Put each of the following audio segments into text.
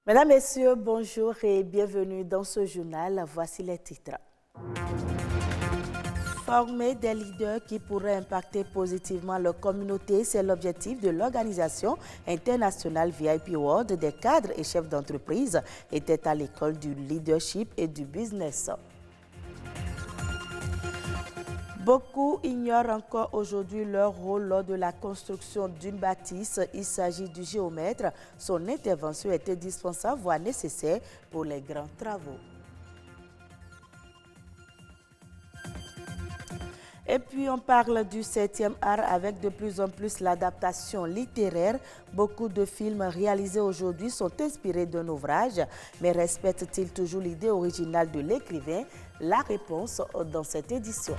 Mesdames, Messieurs, bonjour et bienvenue dans ce journal. Voici les titres. Former des leaders qui pourraient impacter positivement leur communauté, c'est l'objectif de l'organisation internationale VIP World des cadres et chefs d'entreprise était à l'école du leadership et du business. Beaucoup ignorent encore aujourd'hui leur rôle lors de la construction d'une bâtisse. Il s'agit du géomètre. Son intervention est indispensable, voire nécessaire pour les grands travaux. Et puis on parle du 7e art avec de plus en plus l'adaptation littéraire. Beaucoup de films réalisés aujourd'hui sont inspirés d'un ouvrage, mais respectent-ils toujours l'idée originale de l'écrivain? La réponse dans cette édition.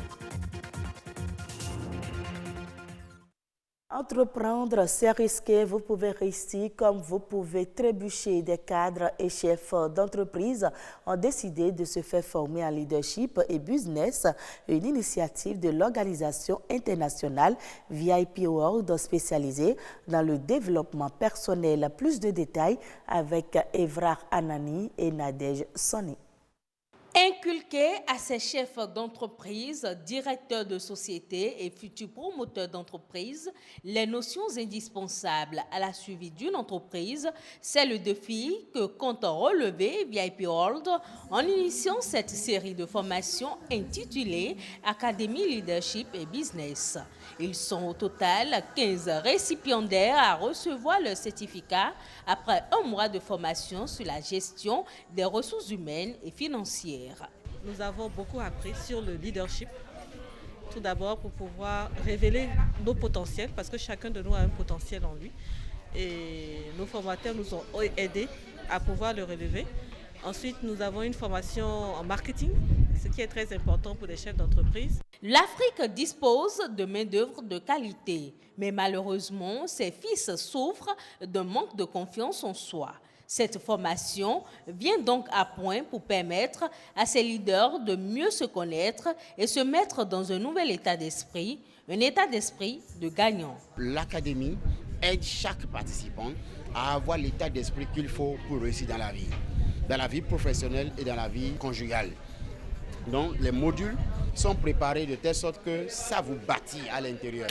Entreprendre, c'est risqué. Vous pouvez réussir comme vous pouvez trébucher. Des cadres et chefs d'entreprise ont décidé de se faire former en leadership et business, une initiative de l'organisation internationale VIP World spécialisée dans le développement personnel. Plus de détails avec Evrar Anani et Nadège Soni. Inculquer à ses chefs d'entreprise, directeurs de société et futurs promoteurs d'entreprise les notions indispensables à la suivi d'une entreprise, c'est le défi que compte relever VIP World en initiant cette série de formations intitulée Académie Leadership et Business. Ils sont au total 15 récipiendaires à recevoir leur certificat après un mois de formation sur la gestion des ressources humaines et financières. Nous avons beaucoup appris sur le leadership. Tout d'abord pour pouvoir révéler nos potentiels, parce que chacun de nous a un potentiel en lui. Et nos formateurs nous ont aidés à pouvoir le relever. Ensuite, nous avons une formation en marketing, ce qui est très important pour les chefs d'entreprise. L'Afrique dispose de main-d'œuvre de qualité, mais malheureusement, ses fils souffrent d'un manque de confiance en soi. Cette formation vient donc à point pour permettre à ces leaders de mieux se connaître et se mettre dans un nouvel état d'esprit, un état d'esprit de gagnant. L'académie aide chaque participant à avoir l'état d'esprit qu'il faut pour réussir dans la vie professionnelle et dans la vie conjugale. Donc les modules sont préparés de telle sorte que ça vous bâtit à l'intérieur.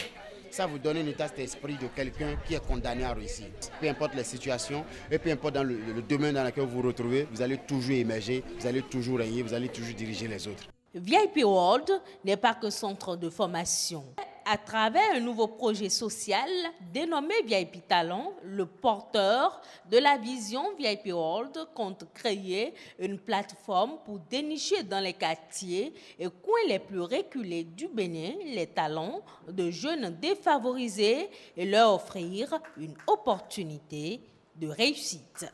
Ça vous donne un état d'esprit de quelqu'un qui est condamné à réussir. Peu importe les situations et peu importe dans le domaine dans lequel vous vous retrouvez, vous allez toujours émerger, vous allez toujours régner, vous allez toujours diriger les autres. VIP World n'est pas qu'un centre de formation. À travers un nouveau projet social dénommé VIP Talent, le porteur de la vision VIP World compte créer une plateforme pour dénicher dans les quartiers et coins les plus reculés du Bénin les talents de jeunes défavorisés et leur offrir une opportunité de réussite.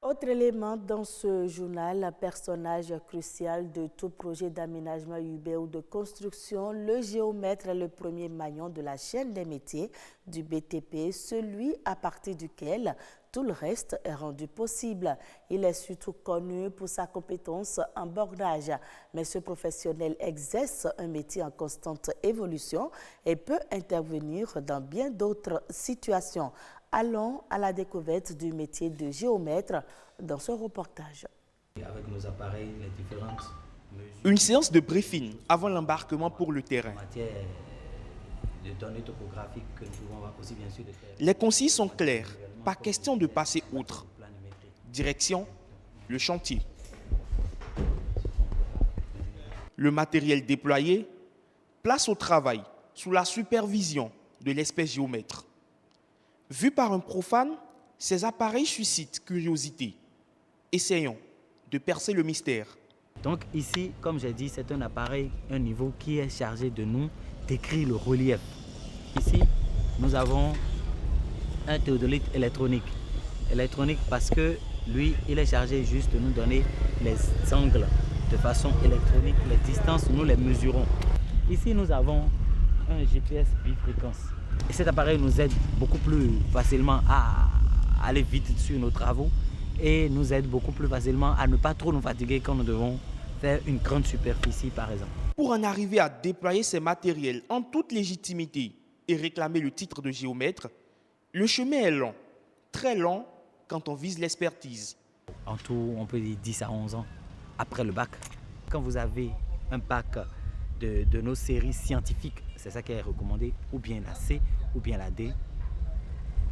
Autre élément dans ce journal, personnage crucial de tout projet d'aménagement urbain ou de construction, le géomètre est le premier maillon de la chaîne des métiers du BTP, celui à partir duquel tout le reste est rendu possible. Il est surtout connu pour sa compétence en bornage, mais ce professionnel exerce un métier en constante évolution et peut intervenir dans bien d'autres situations. Allons à la découverte du métier de géomètre dans ce reportage. Avec nos appareils, les différentes mesures. Une séance de briefing avant l'embarquement pour le terrain. En matière de données topographiques que nous pouvons aussi bien sûr de faire. Les consignes sont claires, pas question de passer outre. Direction, le chantier. Le matériel déployé, place au travail sous la supervision de l'expert géomètre. Vu par un profane, ces appareils suscitent curiosité. Essayons de percer le mystère. Donc ici, comme j'ai dit, c'est un appareil, un niveau qui est chargé de nous décrire le relief. Ici, nous avons un théodolite électronique. Électronique parce que lui, il est chargé juste de nous donner les angles de façon électronique. Les distances, nous les mesurons. Ici, nous avons un GPS bifréquence. Et cet appareil nous aide beaucoup plus facilement à aller vite sur nos travaux et nous aide beaucoup plus facilement à ne pas trop nous fatiguer quand nous devons faire une grande superficie par exemple. Pour en arriver à déployer ces matériels en toute légitimité et réclamer le titre de géomètre, le chemin est long, très long quand on vise l'expertise. En tout, on peut dire 10 à 11 ans après le bac. Quand vous avez un bac de nos séries scientifiques, c'est ça qui est recommandé, ou bien la C ou bien la D,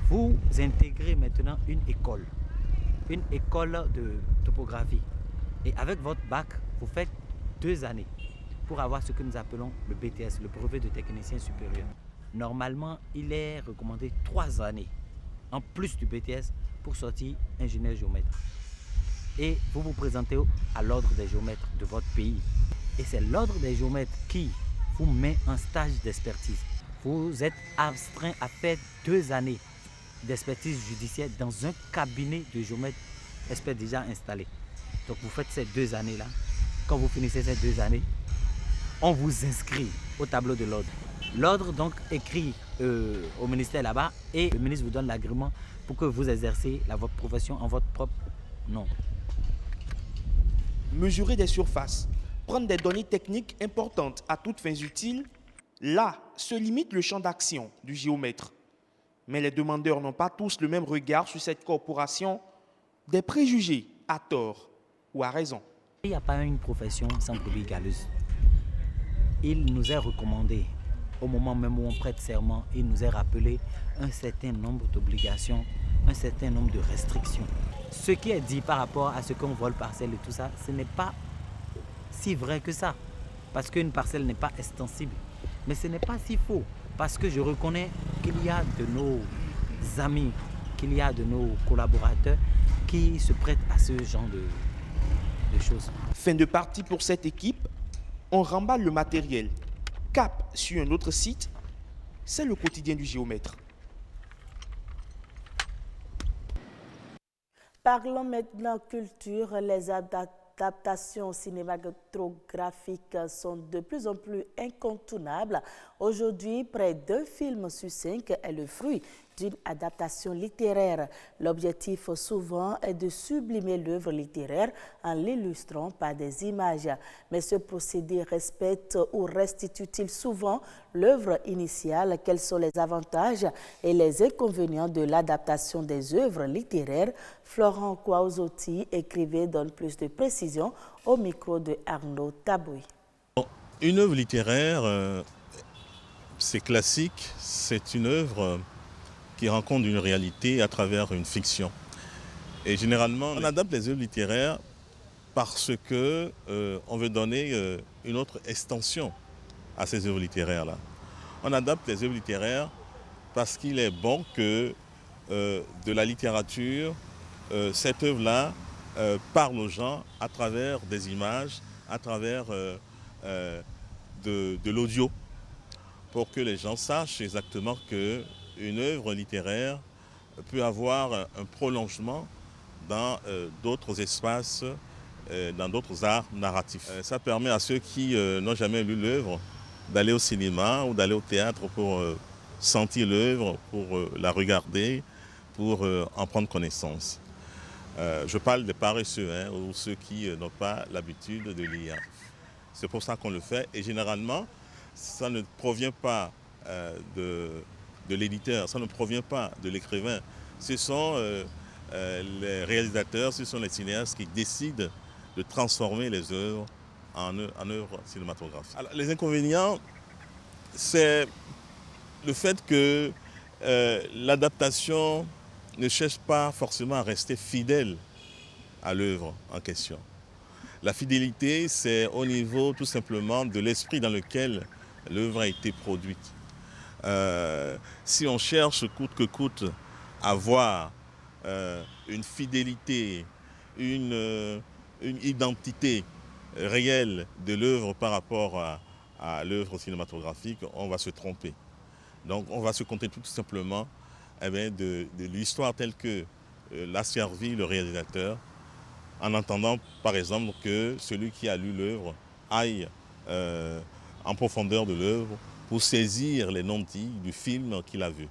vous intégrez maintenant une école de topographie. Et avec votre bac, vous faites 2 années pour avoir ce que nous appelons le BTS, le brevet de technicien supérieur. Normalement, il est recommandé 3 années en plus du BTS pour sortir ingénieur géomètre. Et vous vous présentez à l'ordre des géomètres de votre pays. Et c'est l'ordre des géomètres qui vous met en stage d'expertise. Vous êtes astreint à faire 2 années d'expertise judiciaire dans un cabinet de géomètres experts déjà installé. Donc vous faites ces 2 années-là. Quand vous finissez ces 2 années, on vous inscrit au tableau de l'ordre. L'ordre donc écrit au ministère là-bas et le ministre vous donne l'agrément pour que vous exercez votre profession en votre propre nom. Mesurer des surfaces, prendre des données techniques importantes à toutes fins utiles, là se limite le champ d'action du géomètre. Mais les demandeurs n'ont pas tous le même regard sur cette corporation, des préjugés à tort ou à raison. Il n'y a pas une profession sans brebis galeuse. Il nous est recommandé, au moment même où on prête serment, il nous est rappelé un certain nombre d'obligations, un certain nombre de restrictions. Ce qui est dit par rapport à ce qu'on vole parcelle et tout ça, ce n'est pas si vrai que ça. Parce qu'une parcelle n'est pas extensible. Mais ce n'est pas si faux. Parce que je reconnais qu'il y a de nos amis, qu'il y a de nos collaborateurs qui se prêtent à ce genre de choses. Fin de partie pour cette équipe, on remballe le matériel. Cap sur un autre site, c'est le quotidien du géomètre. Parlons maintenant culture. Les adaptations cinématographiques sont de plus en plus incontournables. Aujourd'hui, près d'1 film sur 5 est le fruit d'une adaptation littéraire. L'objectif souvent est de sublimer l'œuvre littéraire en l'illustrant par des images. Mais ce procédé respecte ou restitue-t-il souvent l'œuvre initiale? Quels sont les avantages et les inconvénients de l'adaptation des œuvres littéraires? Florent Kouaouzoti, écrivain, donne plus de précisions au micro de Arnaud Tabouy. Une œuvre littéraire, c'est classique, c'est une œuvre qui rencontre une réalité à travers une fiction. Et généralement, on adapte les œuvres littéraires parce que on veut donner une autre extension à ces œuvres littéraires-là. On adapte les œuvres littéraires parce qu'il est bon que de la littérature, cette œuvre-là parle aux gens à travers des images, à travers de l'audio, pour que les gens sachent exactement qu'une œuvre littéraire peut avoir un prolongement dans d'autres espaces, dans d'autres arts narratifs. Ça permet à ceux qui n'ont jamais lu l'œuvre d'aller au cinéma ou d'aller au théâtre pour sentir l'œuvre, pour la regarder, pour en prendre connaissance. Je parle des paresseux, ou ceux qui n'ont pas l'habitude de lire. C'est pour ça qu'on le fait et généralement, ça ne provient pas de l'éditeur, ça ne provient pas de l'écrivain. Ce sont les réalisateurs, ce sont les cinéastes qui décident de transformer les œuvres en œuvres cinématographiques. Alors, les inconvénients, c'est le fait que l'adaptation ne cherche pas forcément à rester fidèle à l'œuvre en question. La fidélité, c'est au niveau tout simplement de l'esprit dans lequel l'œuvre a été produite. Si on cherche coûte que coûte à avoir une fidélité, une identité réelle de l'œuvre par rapport à l'œuvre cinématographique, on va se tromper. Donc on va se contenter tout simplement de l'histoire telle que l'a servi le réalisateur, en entendant par exemple que celui qui a lu l'œuvre aille en profondeur de l'œuvre pour saisir les non-dits du film qu'il a vu.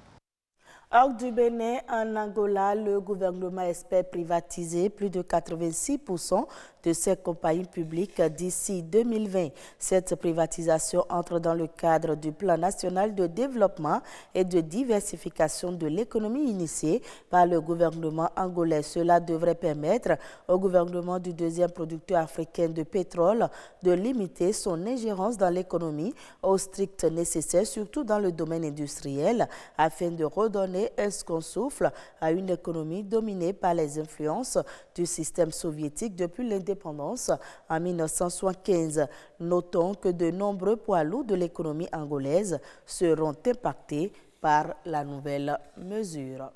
Hors du Bénin, en Angola, le gouvernement espère privatiser plus de 86% de ces compagnies publiques d'ici 2020. Cette privatisation entre dans le cadre du plan national de développement et de diversification de l'économie initié par le gouvernement angolais. Cela devrait permettre au gouvernement du deuxième producteur africain de pétrole de limiter son ingérence dans l'économie au strict nécessaire, surtout dans le domaine industriel, afin de redonner un second souffle à une économie dominée par les influences du système soviétique depuis l'indépendance en 1975. Notons que de nombreux poids lourds de l'économie angolaise seront impactés par la nouvelle mesure.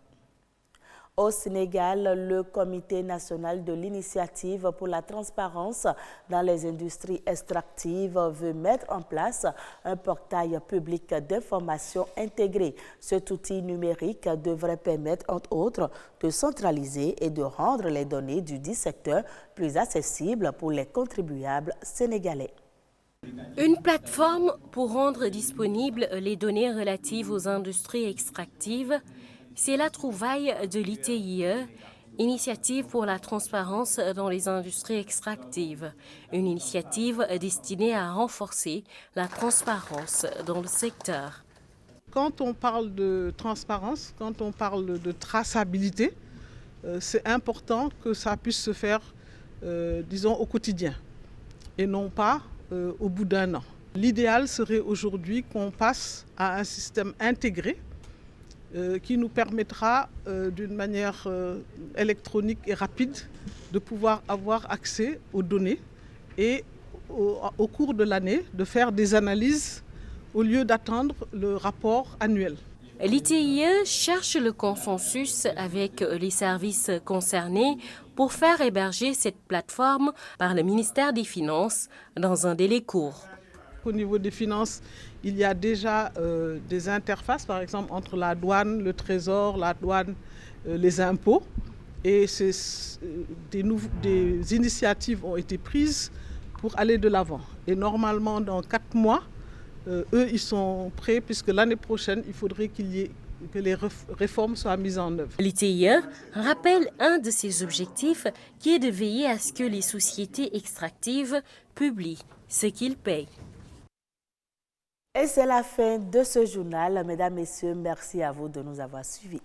Au Sénégal, le Comité national de l'initiative pour la transparence dans les industries extractives veut mettre en place un portail public d'information intégré. Cet outil numérique devrait permettre, entre autres, de centraliser et de rendre les données du dit secteur plus accessibles pour les contribuables sénégalais. Une plateforme pour rendre disponibles les données relatives aux industries extractives. C'est la trouvaille de l'ITIE, Initiative pour la transparence dans les industries extractives, une initiative destinée à renforcer la transparence dans le secteur. Quand on parle de transparence, quand on parle de traçabilité, c'est important que ça puisse se faire, disons, au quotidien et non pas au bout d'un an. L'idéal serait aujourd'hui qu'on passe à un système intégré qui nous permettra d'une manière électronique et rapide de pouvoir avoir accès aux données et au cours de l'année de faire des analyses au lieu d'attendre le rapport annuel. L'ITIE cherche le consensus avec les services concernés pour faire héberger cette plateforme par le ministère des Finances dans un délai court. Au niveau des finances, il y a déjà des interfaces, par exemple, entre la douane, le trésor, la douane, les impôts. Et des initiatives ont été prises pour aller de l'avant. Et normalement, dans 4 mois, eux, ils sont prêts, puisque l'année prochaine, il faudrait que les réformes soient mises en œuvre. L'ITIE rappelle un de ses objectifs qui est de veiller à ce que les sociétés extractives publient ce qu'ils payent. Et c'est la fin de ce journal. Mesdames, Messieurs, merci à vous de nous avoir suivis.